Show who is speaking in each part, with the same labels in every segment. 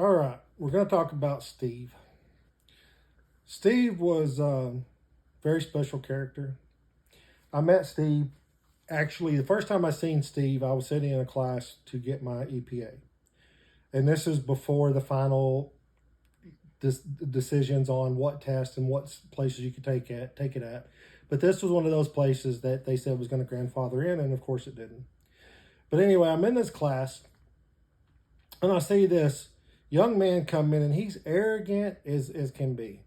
Speaker 1: All right, we're going to talk about Steve. Steve was a very special character. I met Steve actually the first time I seen Steve. I was sitting in a class to get my EPA, and this is before the final decisions on what test and what places you could take it at. But this was one of those places that they said was going to grandfather in, and of course it didn't. But anyway, I'm in this class, and I see this young man come in, and he's arrogant as can be.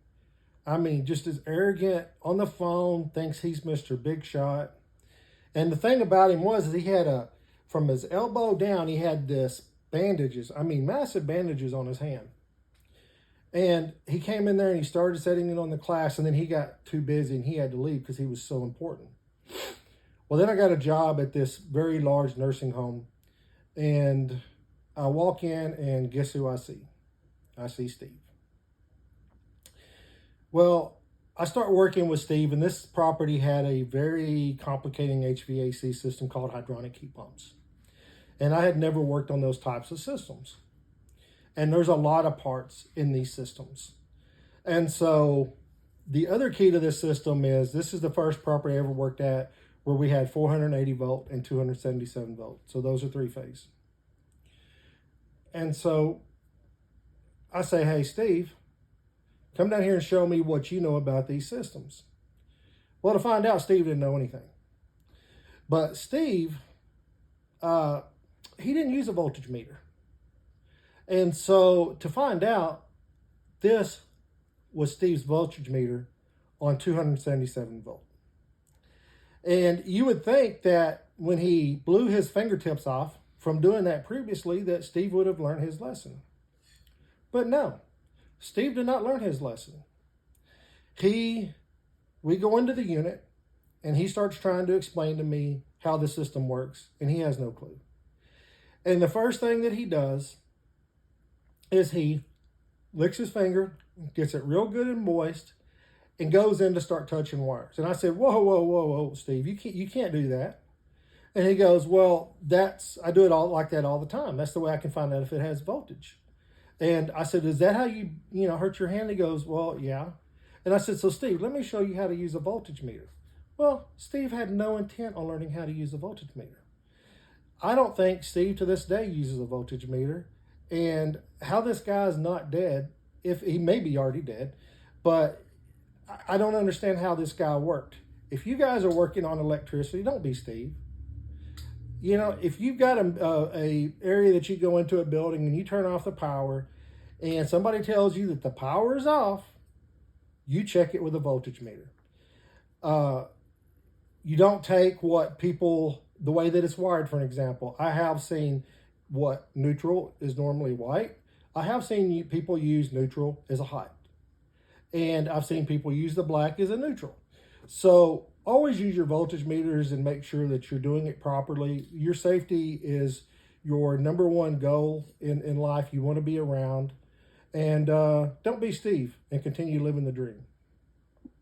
Speaker 1: I mean, just as arrogant on the phone, thinks he's Mr. Big Shot. And the thing about him was he had from his elbow down, he had this bandages. I mean, massive bandages on his hand. And he came in there and he started setting it on the class, and then he got too busy and he had to leave because he was so important. Well, then I got a job at this very large nursing home, and I walk in and guess who I see? I see Steve. Well, I start working with Steve, and this property had a very complicating HVAC system called hydronic heat pumps. And I had never worked on those types of systems. And there's a lot of parts in these systems. And so the other key to this system is this is the first property I ever worked at where we had 480 volt and 277 volt. So those are three phase. And so I say, hey, Steve, come down here and show me what you know about these systems. Well, to find out, Steve didn't know anything. But Steve, he didn't use a voltage meter. And so to find out, this was Steve's voltage meter on 277 volt. And you would think that when he blew his fingertips off from doing that previously, that Steve would have learned his lesson. But no, Steve did not learn his lesson. We go into the unit, and he starts trying to explain to me how the system works, and he has no clue. And the first thing that he does is he licks his finger, gets it real good and moist, and goes in to start touching wires. And I said, whoa, Steve, you can't do that. And he goes, well, I do it all like that all the time. That's the way I can find out if it has voltage. And I said, is that how you hurt your hand? He goes, well, yeah. And I said, so Steve, let me show you how to use a voltage meter. Well, Steve had no intent on learning how to use a voltage meter. I don't think Steve to this day uses a voltage meter. And how this guy is not dead, if he may be already dead, but I don't understand how this guy worked. If you guys are working on electricity, don't be Steve. You know, if you've got a area that you go into a building and you turn off the power and somebody tells you that the power is off, you check it with a voltage meter. You don't take the way that it's wired, for an example. I have seen what neutral is normally white. I have seen people use neutral as a hot. And I've seen people use the black as a neutral. So always use your voltage meters and make sure that you're doing it properly. Your safety is your number one goal in life. You want to be around. And don't be Steve, and continue living the dream.